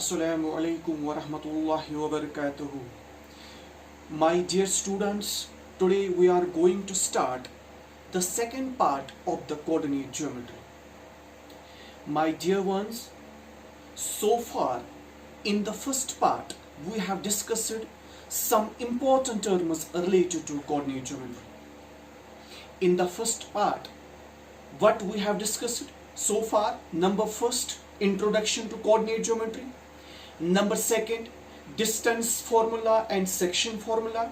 Assalamu alaikum wa rahmatullahi wa barakatuhu. My dear students, today we are going to start the second part of the coordinate geometry. My dear ones, so far in the first part we have discussed some important terms related to coordinate geometry. In the first part, what we have discussed so far: number first, introduction to coordinate geometry; number second, distance formula and section formula;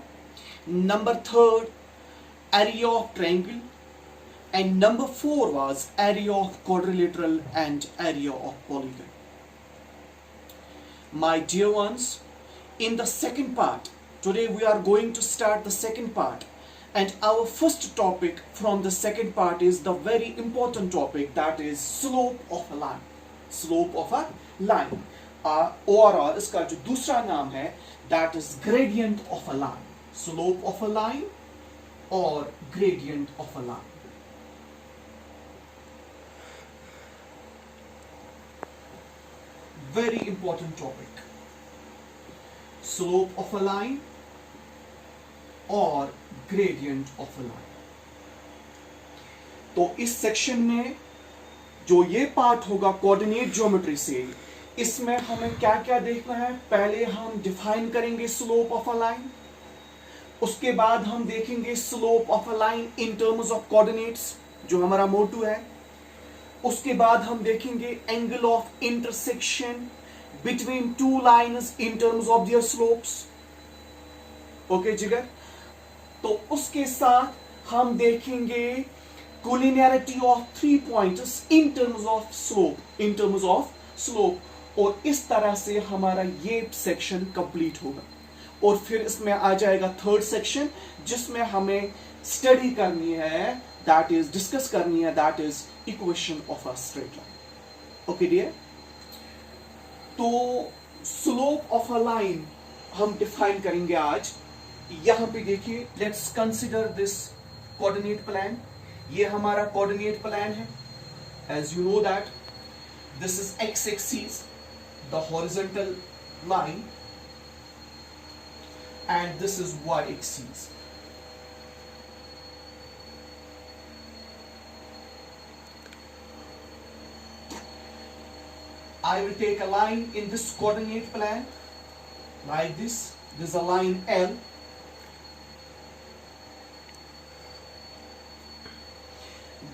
number third, area of triangle; and number four was area of quadrilateral and area of polygon. My dear ones, in the second part, today we are going to start the second part, and our first topic from the second part is the very important topic, that is slope of a line. Slope of a line. Overall इसका जो दूसरा नाम है, that is gradient of a line. Slope of a line or gradient of a line. Very important topic. Slope of a line और gradient of a line. तो इस section में जो ये पार्ट होगा कोऑर्डिनेट ज्योमेट्री से, इसमें हमें क्या क्या देखना है. पहले हम डिफाइन करेंगे स्लोप ऑफ अ लाइन, उसके बाद हम देखेंगे slope of a line in terms of coordinates, जो हमारा मोटो है. उसके बाद हम देखेंगे angle of intersection between two lines in terms of their slopes. Okay जिगर. तो उसके साथ हम देखेंगे collinearity of three points in terms of slope. और इस तरह से हमारा ये सेक्शन कंप्लीट होगा. और फिर इसमें आ जाएगा थर्ड सेक्शन, जिसमें हमें स्टडी करनी है, दैट इज डिस्कस करनी है, that is equation of a straight line. Okay dear. तो स्लोप ऑफ अ लाइन हम डिफाइन करेंगे आज. यहां पे देखिए, let's consider this coordinate plane. ये हमारा कोऑर्डिनेट प्लान है. As you know that this is x axis, the horizontal line, and this is y axis. I will take a line in this coordinate plan like this. This is a line L.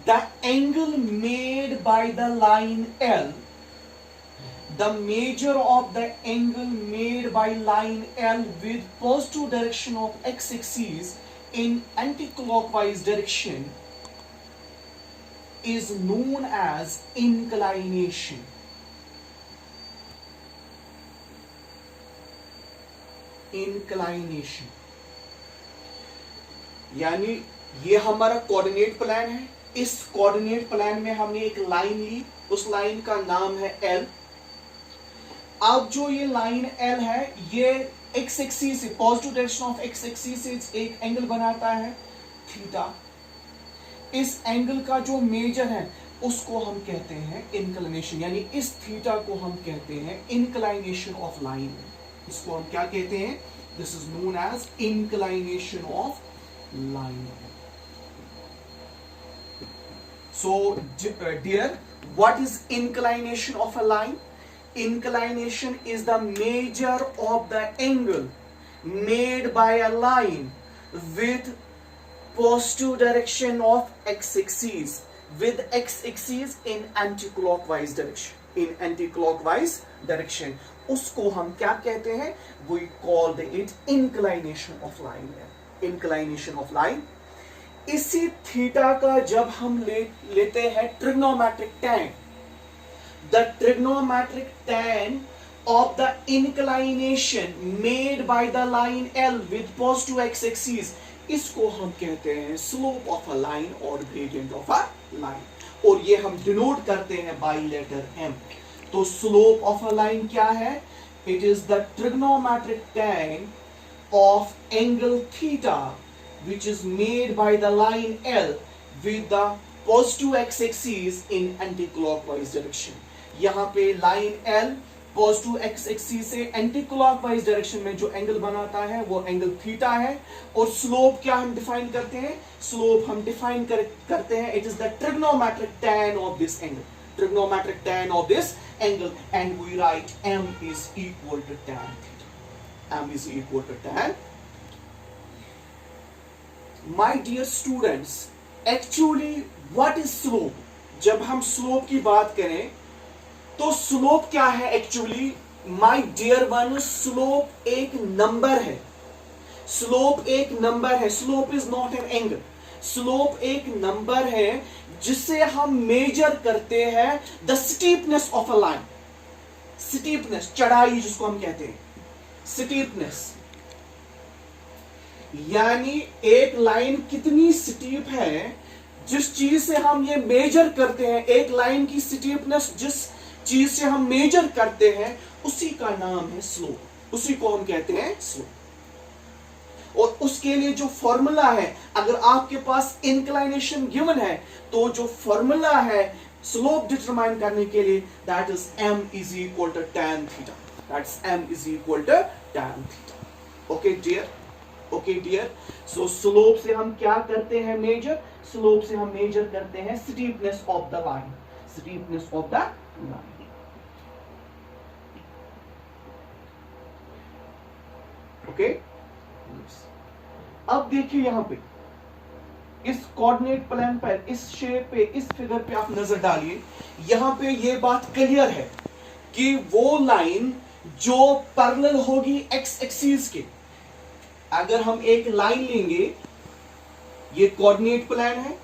The angle made by the line L, the measure of the angle made by line L with positive direction of x-axis in anti-clockwise direction is known as inclination. Inclination. यानी ये हमारा coordinate plane है. इस coordinate plan में हमने एक line ली, उस line का नाम है L. अब जो ये लाइन L है, ये एक्स एक्सिस से, positive direction of x axis से एक एंगल बनाता है थीटा. इस एंगल का जो मेजर है उसको हम कहते हैं इंक्लिनेशन. यानी इस थीटा को हम कहते हैं इंक्लाइनेशन ऑफ लाइन. इसको हम क्या कहते हैं? This is known as inclination of line. So dear, what is inclination of a line? Inclination is the measure of the angle made by a line with positive direction of x axis, with x-axis in anti-clockwise direction. In anti-clockwise direction, उसको हम क्या कहते हैं? We call it inclination of line. Inclination of line. इसी theta का जब हम लेते हैं trigonometric tan, the trigonometric tan of the inclination made by the line L with positive x-axis, इसको हम कहते हैं स्लोप ऑफ अ लाइन और ग्रेडियंट ऑफ अ लाइन. और ये हम डिनोट करते हैं बाय लेटर M. तो स्लोप ऑफ अ लाइन क्या है? It is the trigonometric tan of angle theta which is made by the line L with the positive x-axis in anti-clockwise direction. यहाँ पे line L positive x axis से anti clockwise direction में जो angle बनाता है वो angle theta है। और स्लोप क्या हम डिफाइन करते हैं? स्लोप हम डिफाइन करते हैं, it is the trigonometric tan of this angle, trigonometric tan of this angle, and we write m is equal to tan theta. M is equal to tan. My dear students, actually what is slope? जब हम slope की बात करें तो slope क्या है actually? My dear one, slope एक number है, स्लोप एक नंबर है, slope is not an angle, slope एक नंबर है जिससे हम मेजर करते हैं the steepness of a line. Steepness, चढ़ाई जिसको हम कहते हैं, स्टीपनेस यानी एक लाइन कितनी स्टीप है, जिस चीज से हम ये मेजर करते हैं, एक लाइन की स्टीपनेस जिस चीज से हम मेजर करते हैं उसी का नाम है स्लोप, उसी को हम कहते हैं स्लोप। और उसके लिए जो फॉर्मूला है, अगर आपके पास इंक्लाइनेशन गिवन है तो जो फॉर्मूला है स्लोप डिटरमाइन करने के लिए, that is m is equal to tan theta, that's m is equal to tan theta. Okay dear, okay dear. So slope से हम क्या करते हैं मेजर? स्लोप से हम मेजर करते हैं steepness of the line, steepness of the line. Okay, अब देखिए यहां पे इस कोऑर्डिनेट प्लेन पर, इस शेप पे, इस फिगर पे आप नजर डालिए, यहां पे ये बात क्लियर है कि वो लाइन जो पैरेलल होगी एक्स एक्सिस के, अगर हम एक लाइन लेंगे, ये कोऑर्डिनेट प्लेन है,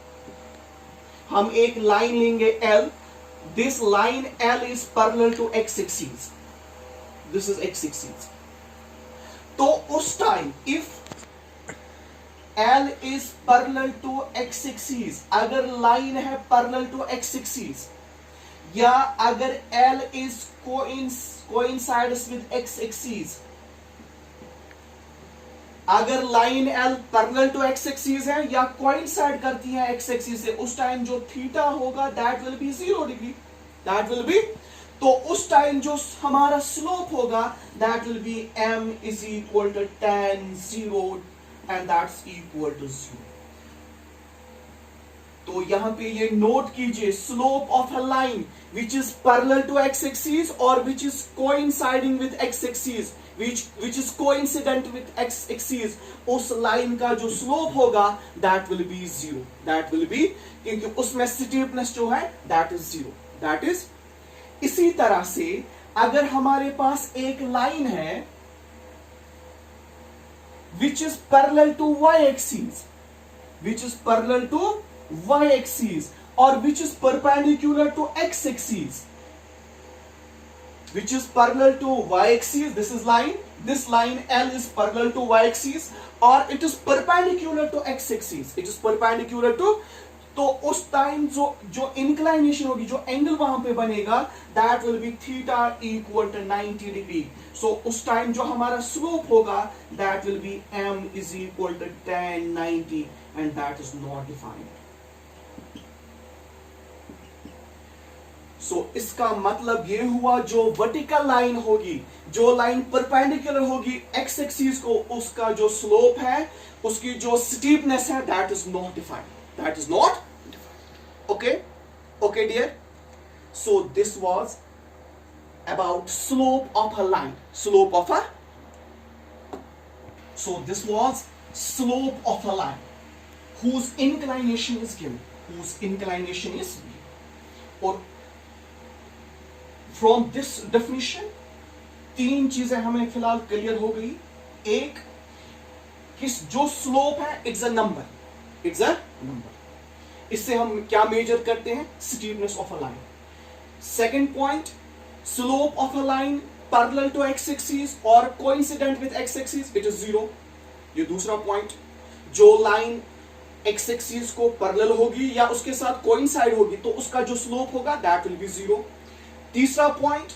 हम एक लाइन लेंगे L, this line L is parallel to x axis, this is x axis. तो उस time if L is parallel to x axis, अगर लाइन है parallel to x axis, या अगर L is coincides with x axis, अगर line L parallel to x axis है या coincide करती है x axis से, उस टाइम जो थीटा होगा that will be 0 degree, that will be, तो उस टाइम जो हमारा स्लोप होगा that will be m is equal to tan 0 and that's equal to 0। तो यहां पे ये नोट कीजिए, slope of a line which is parallel to x axis और which is coinciding with x axis, which is coincident with x axis, उस line का जो slope होगा that will be 0, that will be, क्योंकि उसमें steepness जो है that is 0, that is. इसी तरह से अगर हमारे पास एक लाइन है which is parallel to y-axis, which is parallel to y-axis, or which is perpendicular to x-axis, which is parallel to y-axis, this is line, this line L is parallel to y-axis, or it is perpendicular to x-axis, it is perpendicular to, तो उस time जो inclination होगी, जो angle वहां पे बनेगा that will be theta equal to 90 degree. So उस time जो हमारा स्लोप होगा that will be m is equal to tan 90 and that is not defined. So इसका मतलब ये हुआ जो वर्टिकल लाइन होगी, जो लाइन परपेंडिकुलर होगी एक्स एक्सिस को, उसका जो स्लोप है, उसकी जो स्टीपनेस है that is not defined, that is not defined। okay, okay dear, so this was about slope of a line, slope of a, so this was slope of a line whose inclination is given, whose inclination is given। और from this definition तीन चीजें हमें फिलहाल clear हो गई। एक, किस जो स्लोप है it's a number, it's a number, इससे हम क्या मेजर करते हैं? Steepness of a line. Second point, slope of a line parallel to x axis और coincident with x axis, it is 0। ये दूसरा पॉइंट, जो लाइन एक्स एक्सिस को पैरेलल होगी या उसके साथ कोइंसाइड होगी तो उसका जो स्लोप होगा दैट विल बी 0। तीसरा पॉइंट,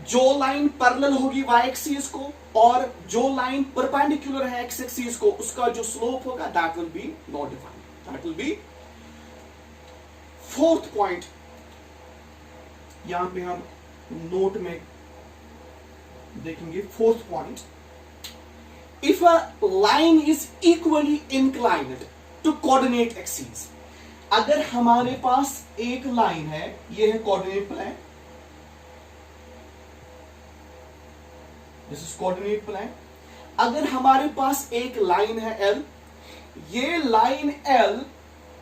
जो लाइन पैरेलल होगी वाई एक्सिस को और जो लाइन परपेंडिकुलर है एक्स एक्सिस को, उसका जो स्लोप होगा that will be not defined, that will be. Fourth point, यहां पे हम नोट में देखेंगे fourth point, if a line is equally inclined to coordinate axis, अगर हमारे पास एक लाइन है, ये है coordinate plane, this is coordinate plane, अगर हमारे पास एक लाइन है L, ये लाइन L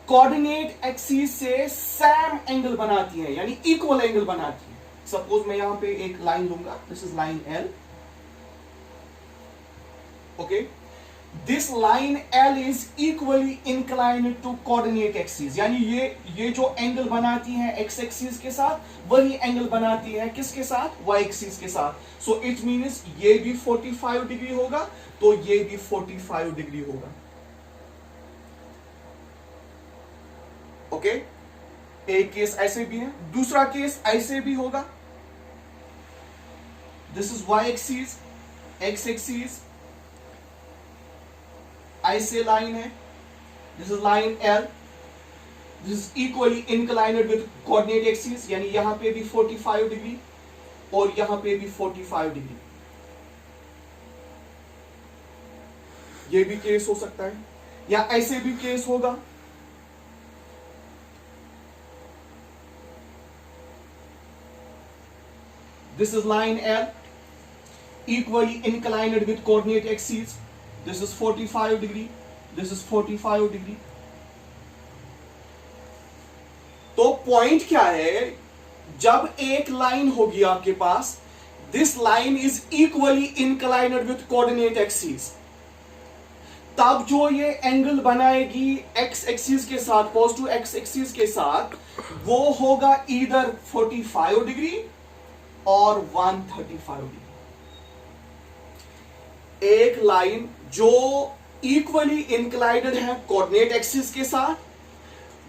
कोऑर्डिनेट एक्सिस से सेम एंगल बनाती है, यानी इक्वल एंगल बनाती है। सपोज मैं यहां पे एक लाइन लूंगा, this is line L, okay, this line L is equally inclined to coordinate axis, यानी ये जो एंगल बनाती है एक्स एक्सिस के साथ, वही एंगल बनाती है किसके साथ, वाई एक्सिस के साथ। सो इट मींस ये भी 45 डिग्री होगा, तो ये भी 45 डिग्री होगा। ओके, एक केस ऐसे भी है, दूसरा केस ऐसे भी होगा, this is y axis, x axis, ऐसे लाइन है, this is line L, this is equally inclined with coordinate axis, यानी यहां पे भी 45 डिग्री और यहां पे भी 45 डिग्री। ये भी केस हो सकता है, या ऐसे भी केस होगा, this is line L equally inclined with coordinate axes, this is 45 degree, this is 45 degree। तो पॉइंट क्या है, जब एक लाइन होगी आपके पास, this line is equally inclined with coordinate axis, तब जो ये एंगल बनाएगी एक्स एक्सिस के साथ, पॉजिटिव एक्स एक्सिस के साथ, वो होगा इधर 45 डिग्री और 135 डिग्री। एक लाइन जो इक्वली इंक्लाइंड है कोऑर्डिनेट एक्सिस के साथ,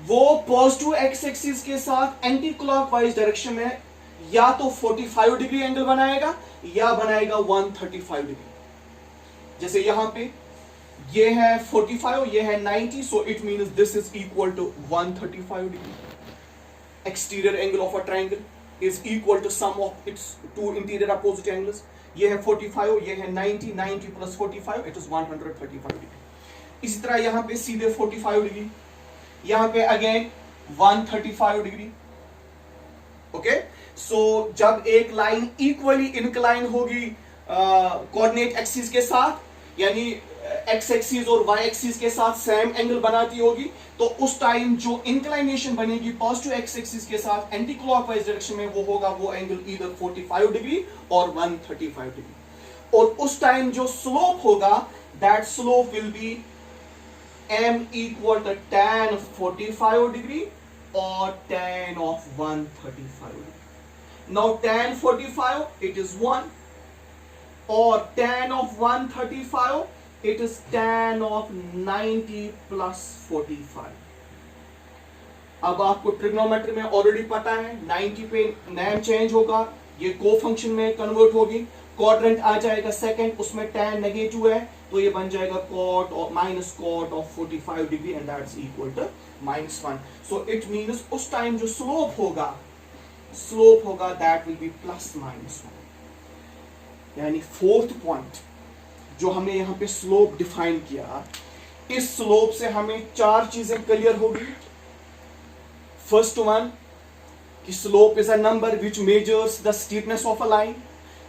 वो पॉजिटिव एक्स एक्सिस के साथ एंटी क्लॉकवाइज डायरेक्शन में या तो 45 डिग्री एंगल बनाएगा या बनाएगा 135 डिग्री। जैसे यहां पे ये है 45, ये है 90, so it means this is equal to 135 degree. Exterior angle of a triangle is equal to sum of its two interior opposite angles। ये है 45, ये है 90, 90 plus 45 it is 135 डिग्री। इसी तरह यहां पे सीधे 45 डिग्री, यहां पे अगेन 135 डिग्री। ओके, सो जब एक लाइन इक्वली इंक्लाइन होगी कोऑर्डिनेट एक्सिस के साथ, यानी एक्स एक्सिस और वाई एक्सिस के साथ सेम एंगल बनाती होगी, तो उस टाइम जो इंक्लाइनेशन बनेगी पॉजिटिव एक्स एक्सिस के साथ एंटी क्लॉकवाइज डायरेक्शन में, वो होगा वो एंगल इधर 45 डिग्री और 135 डिग्री। और उस टाइम जो स्लोप होगा, that slope will be m equal to tan 45 degree और tan of 135 degree. Now tan 45 it is 1 और tan of 135 it is tan of 90 plus 45। अब आपको ट्रिग्नोमेट्री में ऑलरेडी पता है, 90 पे नेम चेंज होगा, ये को फंक्शन में कन्वर्ट होगी, क्वाड्रेंट आ जाएगा सेकंड, उसमें tan नेगेटिव है, तो ये बन जाएगा cot और minus cot of 45 degree and that's equal to -1। So it means उस टाइम जो स्लोप होगा दैट विल बी +-1। यानी फोर्थ पॉइंट जो हमने यहां पे स्लोप डिफाइन किया, इस स्लोप से हमें चार चीजें क्लियर होगी। फर्स्ट वन कि slope is a number which measures the steepness of a line.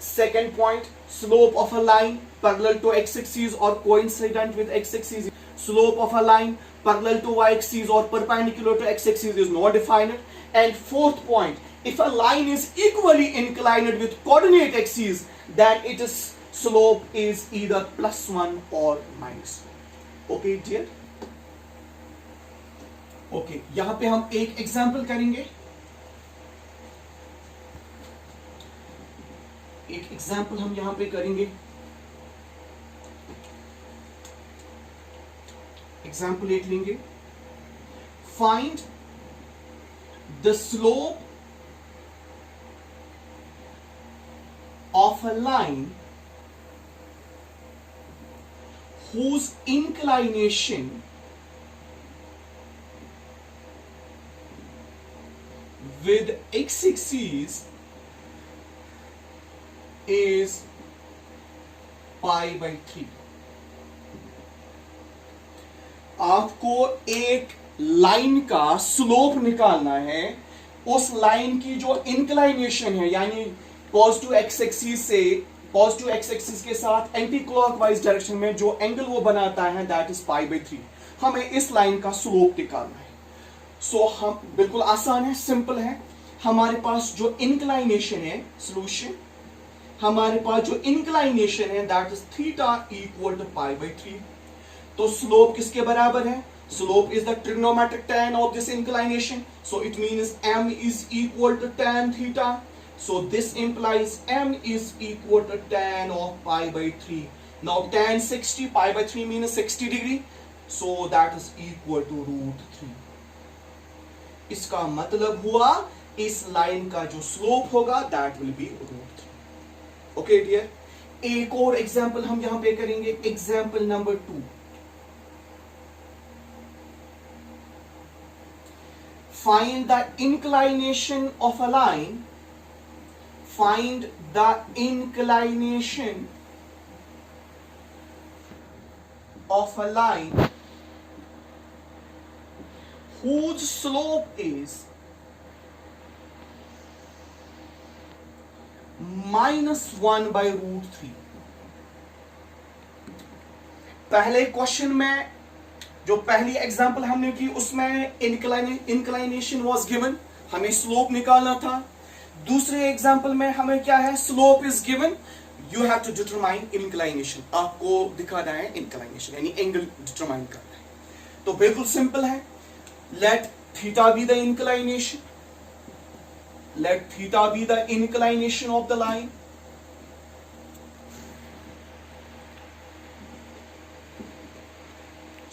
Second point, slope of a line parallel to x axis और coincident with x axis. Slope of a line parallel to y axis और perpendicular to x axis is not defined. And fourth point, if a line is equally inclined with coordinate axes, then its slope is either +1 or -1। okay dear, okay, यहां पे हम एक example करेंगे। एक example हम यहां पे करेंगे। एग्जांपल एक लेंगे, find the slope of a line whose inclination with x-axis is π/3। आपको एक लाइन का स्लोप निकालना है। उस लाइन की जो इंक्लाइनेशन है, यानी पॉजिटिव एक्स एक्सिस से पॉजिटिव एक्स एक्सिस के साथ एंटी क्लॉकवाइज डायरेक्शन में जो एंगल वो बनाता है, दैट इज π/3। हमें इस लाइन का स्लोप निकालना है। सो हम बिल्कुल आसान है, सिंपल है। हमारे पास जो इंक्लाइनेशन है, सोल्यूशन, हमारे पास जो इंक्लाइनेशन है that is theta equal to π/3। तो स्लोप किसके बराबर है? Slope is the trigonometric tan of this inclination, so it means m is equal to tan theta. So this implies m is equal to tan of π/3. Now tan 60, π/3 means 60 degree, so that is equal to √3। इसका मतलब हुआ इस line का जो slope होगा that will be √3। Okay dear, एक और example हम यहां पे करेंगे, example number 2। Find the inclination of a line. Find the inclination of a line whose slope is -1/√3। पहले क्वेश्चन में जो पहली एग्जांपल हमने की उसमें इंक्लाइनेशन वाज गिवन, हमें स्लोप निकालना था। दूसरे एग्जांपल में हमें क्या है? Slope is given, you have to determine inclination. आपको दिखाना है इंक्लाइनेशन, यानी एंगल डिटरमाइन करना है। तो बिल्कुल सिंपल है, let theta be the inclination, let theta be the inclination of the line.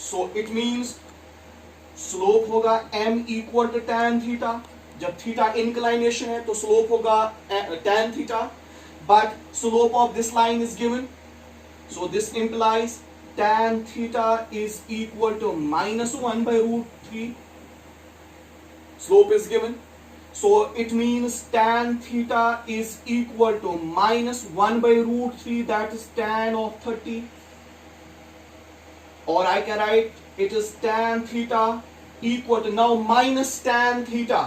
So it means slope होगा m equal to tan theta. जब थीटा इंक्लाइनेशन है तो स्लोप होगा tan theta, but slope of this line is given, so this implies tan theta is equal to -1/√3। Slope is given, so it means tan theta is equal to -1/√3, that is tan of 30। or I can write it is tan theta equal to, now minus tan theta,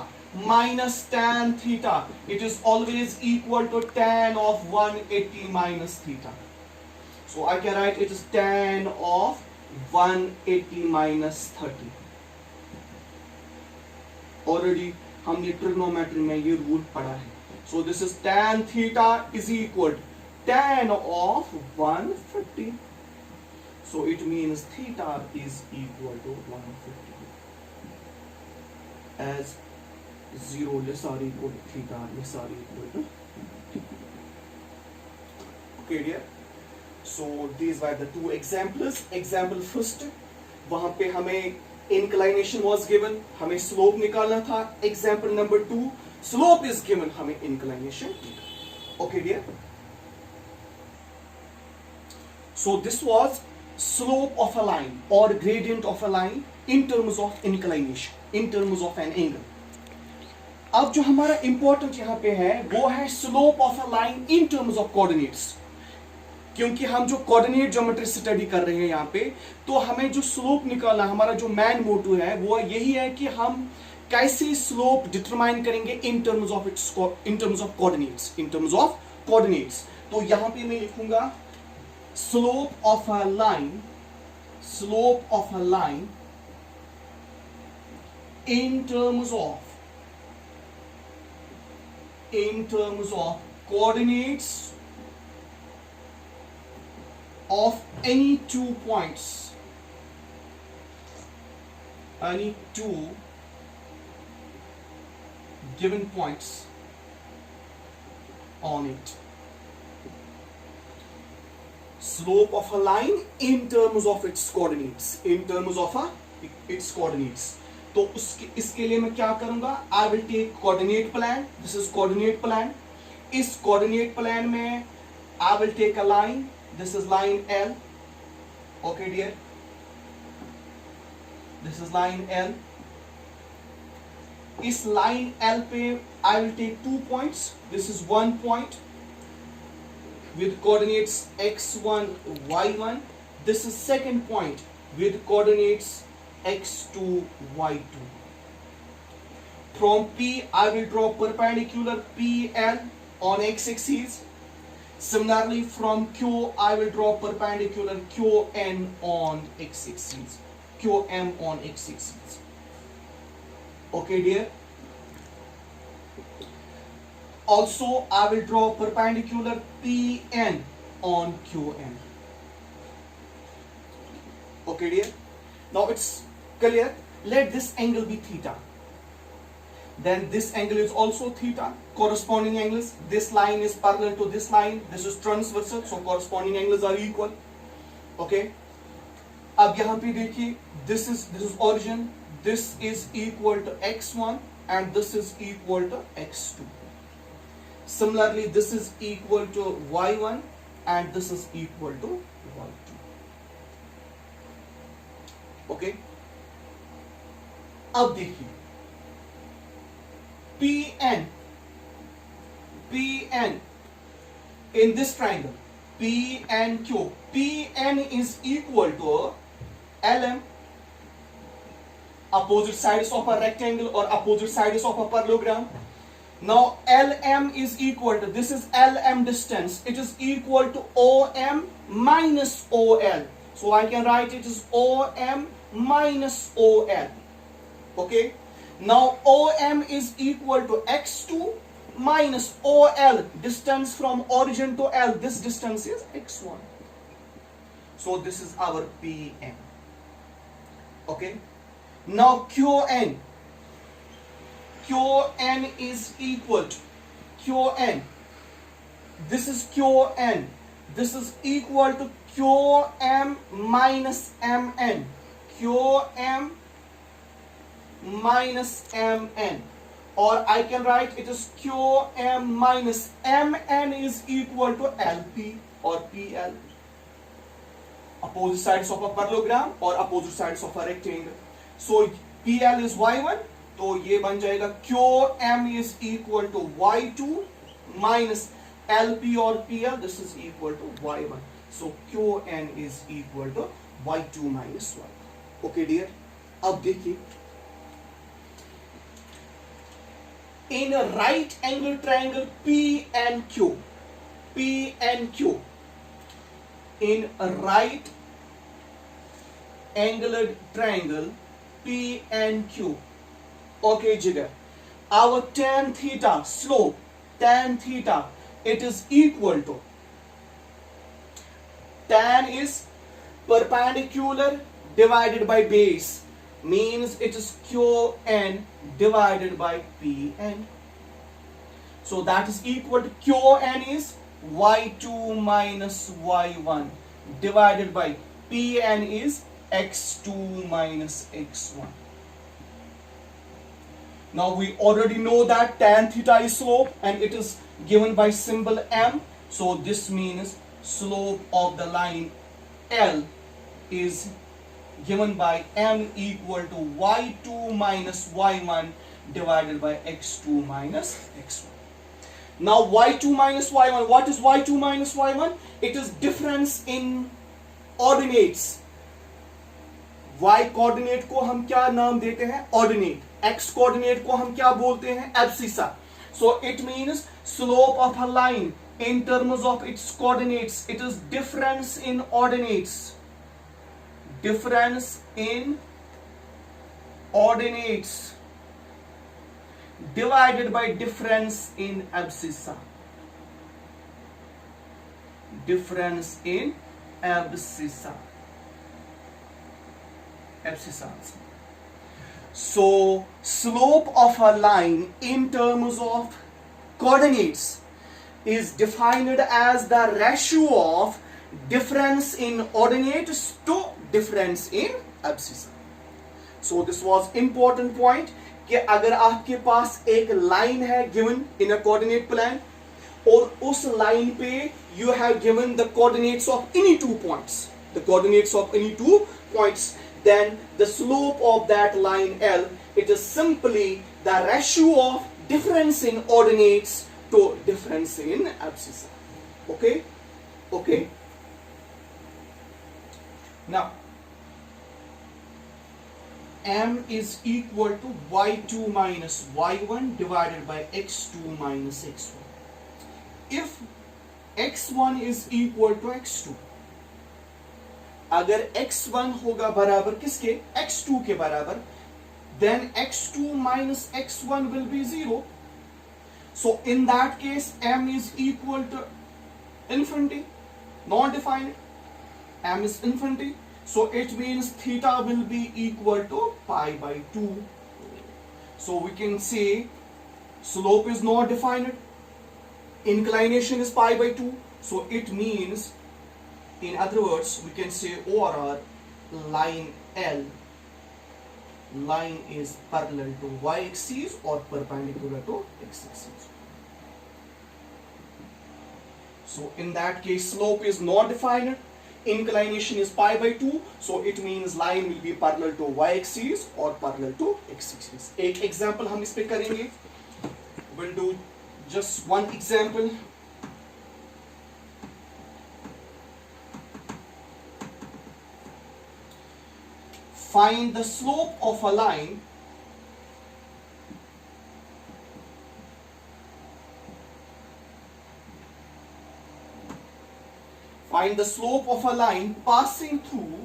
it is always equal to tan of 180 minus theta. So I can write it is tan of 180 minus 30। already हमने trigonometry में ये rule पढ़ा है। So this is tan theta is equal to tan of 150। So it means theta is equal to 150 as 0 less or equal to theta less or equal to theta। Okay dear, so these were the two examples। example first, वहां पे हमें inclination was given, हमें slope निकालना था। example number 2, slope is given, हमें inclination। okay dear, so this was slope of a line or gradient of a line in terms of inclination, in terms of an angle। अब जो हमारा important यहां पे है वो है slope of a line in terms of coordinates। क्योंकि हम जो कोऑर्डिनेट ज्योमेट्री स्टडी कर रहे हैं यहाँ पे, तो हमें जो स्लोप निकालना, हमारा जो मेन मोटिव है वो यही है कि हम कैसे स्लोप डिटरमाइन करेंगे in terms of its, in terms of coordinates, in terms of coordinates. तो यहां पे मैं लिखूंगा slope of a line, slope of a line in terms of coordinates of any 2 points, any 2 given points on it। slope of a line in terms of its coordinates, in terms of its coordinates। तो इसके लिए मैं क्या करूंगा? I will take coordinate plan, this is coordinate plan। इस coordinate plan में I will take a line, this is line L। okay dear, this is line L। इस line L पे I will take 2 points, this is 1 point, with coordinates x1, y1. This is second point with coordinates x2, y2. From P, I will draw perpendicular PL on x-axis. Similarly, from Q, I will draw perpendicular QN on x-axis. QM on x-axis. Okay, dear. Also, I will draw perpendicular PN on QN. Okay, dear. Now it's clear. Let this angle be theta. Then this angle is also theta. Corresponding angles. This line is parallel to this line. This is transversal. So corresponding angles are equal. Okay. अब यहाँ पे देखिए, this is origin. This is equal to x1 and this is equal to x2. Similarly, this is equal to y1 and this is equal to y2. Okay. अब देखिए, PN in this triangle, PNQ, PN is equal to LM, opposite sides of a rectangle or opposite sides of a parallelogram. Now LM is equal to, this is LM distance, it is equal to OM minus OL. So I can write it as OM minus OL. Okay. Now OM is equal to x2 minus OL, distance from origin to L. This distance is x1. So this is our PN. Okay. Now QN. QN is equal to QN. This is QN. This is equal to QM minus MN. QM minus MN. Or I can write it as QM minus MN is equal to LP or PL. Opposite sides of a parallelogram or opposite sides of a rectangle. So PL is Y1. तो ये बन जाएगा QM is equal to Y2 minus LP or PL. This is equal to Y1. So QN is equal to Y2 minus Y1. Okay, dear. अब देखिए, in a right angle triangle PNQ, in a right angular triangle PNQ. Okay, Jigar. Our tan theta slope, tan theta, it is equal to, tan is perpendicular divided by base, means it is QN divided by PN. So that is equal to QN is Y2 minus Y1 divided by PN is X2 minus X1. Now we already know that tan theta is slope and it is given by symbol M. So this means slope of the line L is given by M equal to Y2 minus Y1 divided by X2 minus X1. Now Y2 minus Y1, what is Y2 minus Y1? It is difference in ordinates. Y coordinate को हम क्या नाम देते हैं? Ordinate. X coordinate को हम क्या बोलते हैं? Abscissa. So it means slope of a line in terms of its coordinates. It is difference in ordinates. Difference in ordinates divided by difference in abscissa. Difference in abscissa. Abscissas. So slope of a line in terms of coordinates is defined as the ratio of difference in ordinates to difference in abscissa. So this was important point कि अगर आपके पास एक line है given in a coordinate plan और उस line पे you have given the coordinates of any 2 points, the coordinates of any 2 points, then the slope of that line L, it is simply the ratio of difference in ordinates to difference in abscissa. Okay, Okay. Now, m is equal to y2 minus y1 divided by x2 minus x1. If x1 is equal to x2, अगर x1 होगा बराबर किसके, x2 के बराबर, then x2 minus x1 will be 0. So in that case m is equal to infinity, not defined. M is infinity, so it means theta will be equal to pi by 2. So we can say slope is not defined, inclination is pi by 2, so it means, in other words, we can say ORR, line L, line is parallel to y-axis or perpendicular to x-axis. So in that case slope is not defined, inclination is pi by 2, so it means line will be parallel to y-axis or parallel to x-axis. एक example हम इस पे करेंगे. We'll do just one example. Find the slope of a line passing through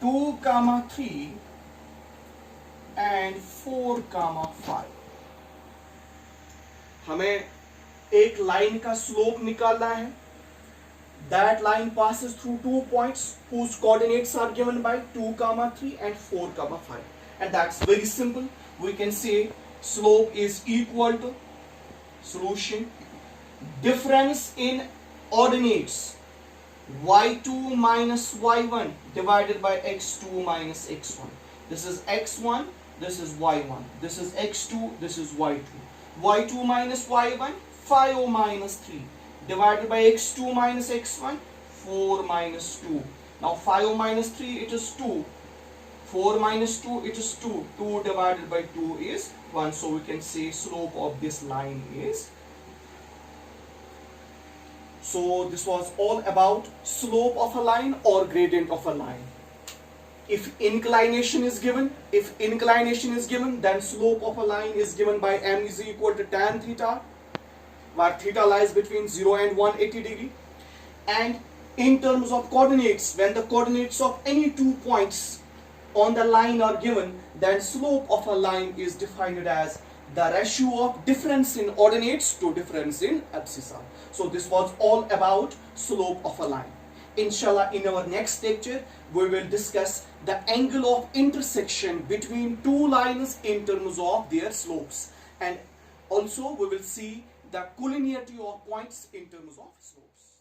2, 3 and 4, 5. हमें एक line का slope निकालना है. That line passes through 2 points whose coordinates are given by 2, 3 and 4, 5. And that's very simple. We can say slope is equal to solution difference in ordinates y2 minus y1 divided by x2 minus x1. This is x1, this is y1, this is x2, this is y2. y2 minus y1, 5 minus 3 divided by x2 minus x1, 4 minus 2. Now 5 minus 3 it is 2, 4 minus 2 it is 2, 2 divided by 2 is 1. So we can say slope of this line is. So this was all about slope of a line or gradient of a line. If inclination is given, then slope of a line is given by m is equal to tan theta, where theta lies between 0 and 180 degree. And in terms of coordinates, when the coordinates of any 2 points on the line are given, then slope of a line is defined as the ratio of difference in ordinates to difference in abscissa. So this was all about slope of a line. Inshallah, in our next lecture, we will discuss the angle of intersection between two lines in terms of their slopes. And also we will see the collinearity of points in terms of slopes.